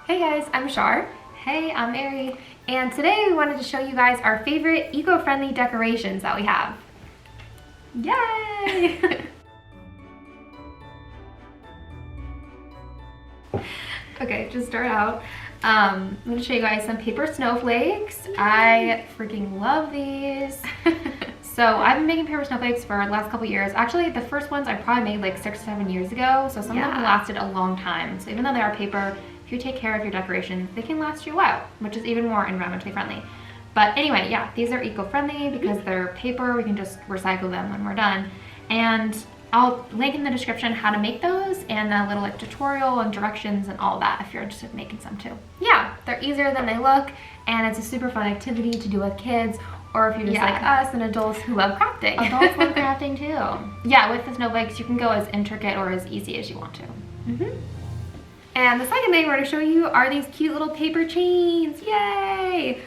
Hey guys, I'm Shar. Hey, I'm Mary. And today we wanted to show you guys our favorite eco-friendly decorations that we have. Yay! Okay, to start out, I'm going to show you guys some paper snowflakes. I freaking love these. So I've been making paper snowflakes for the last couple years. Actually, the first ones I probably made like 6 or 7 years ago. So some of them lasted a long time. So even though they are paper, if you take care of your decorations, they can last you a while, which is even more environmentally friendly. But anyway, yeah, these are eco-friendly because they're paper. We can just recycle them when we're done. And I'll link in the description how to make those and a little like tutorial and directions and all that if you're interested in making some too. Yeah, they're easier than they look, and it's a super fun activity to do with kids, or if you're just like us and adults who love crafting. Adults love crafting too. Yeah, with the snowflakes, you can go as intricate or as easy as you want to. And the second thing we're going to show you are these cute little paper chains. Yay!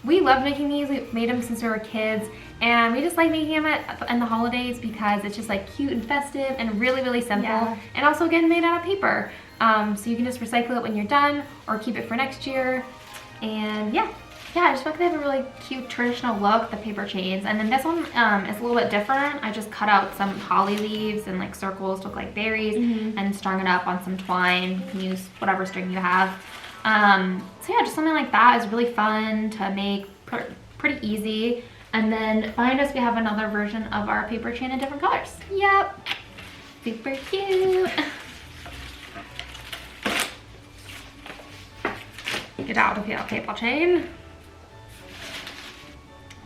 We love making these. We've made them since we were kids, and we just like making them in the holidays because it's just like cute and festive and really, really simple. And also again, made out of paper. So you can just recycle it when you're done or keep it for next year. And yeah, I just feel like they have a really cute traditional look, the paper chains. And then this one is a little bit different. I just cut out some holly leaves and like circles to look like berries and strung it up on some twine. You can use whatever string you have. So yeah, just something like that is really fun to make, pretty easy. And then behind us we have another version of our paper chain in different colors. Yep, super cute. Get out of here, paper chain.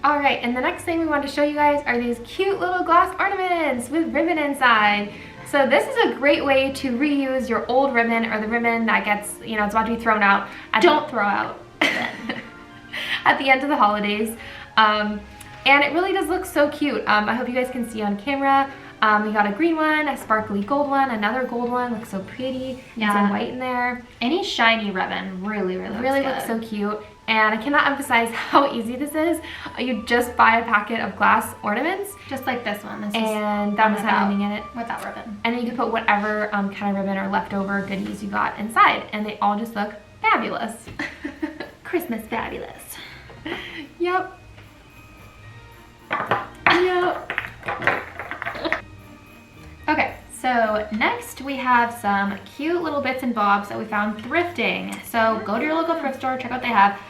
All right, and the next thing we want to show you guys are these cute little glass ornaments with ribbon inside. So this is a great way to reuse your old ribbon or the ribbon that gets, you know, it's about to be thrown out. Don't throw out at the end of the holidays. And it really does look so cute. I hope you guys can see on camera. We got a green one, a sparkly gold one, another gold one, looks so pretty. And some white in there. Any shiny ribbon really looks so cute. And I cannot emphasize how easy this is. You just buy a packet of glass ornaments. Just like this one. And that was having in it. Without ribbon. And then you can put whatever kind of ribbon or leftover goodies you got inside. And they all just look fabulous. Christmas fabulous. Yep. Okay, so next we have some cute little bits and bobs that we found thrifting. So go to your local thrift store, check out what they have.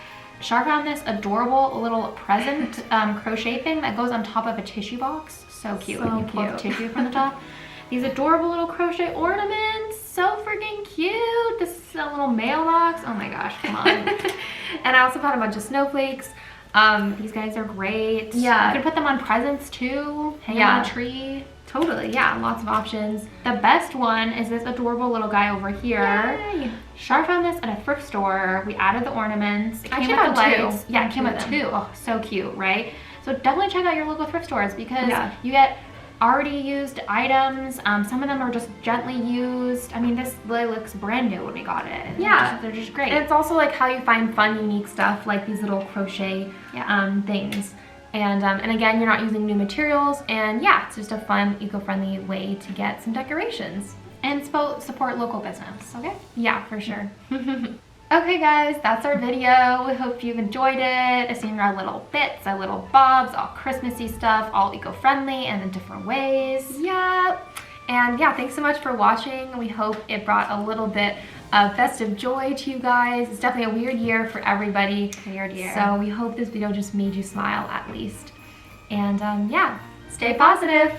Shar found this adorable little present crochet thing that goes on top of a tissue box. So cute. So you pull the tissue from the top. These adorable little crochet ornaments. So freaking cute. This is a little mailbox. Oh my gosh, come on. And I also found a bunch of snowflakes. These guys are great. Yeah. You can put them on presents too. Hang on a tree. Totally, yeah, lots of options. The best one is this adorable little guy over here. Yay. Shar found this at a thrift store. We added the ornaments. It came with with the two. lights. Yeah, it came with two. Oh, so cute, right? So definitely check out your local thrift stores because you get already used items. Some of them are just gently used. I mean, this really looks brand new when we got it. Yeah. They're just great. And it's also like how you find fun, unique stuff like these little crochet things. And again, you're not using new materials, and yeah, it's just a fun, eco-friendly way to get some decorations. And support local business, okay? Yeah, for sure. Okay guys, that's our video. We hope you've enjoyed it. Seeing our little bits, our little bobs, all Christmassy stuff, all eco-friendly and in different ways. Yep. And yeah, thanks so much for watching. We hope it brought a little bit of festive joy to you guys. It's definitely a weird year for everybody. Weird year. So we hope this video just made you smile at least. And yeah, stay positive.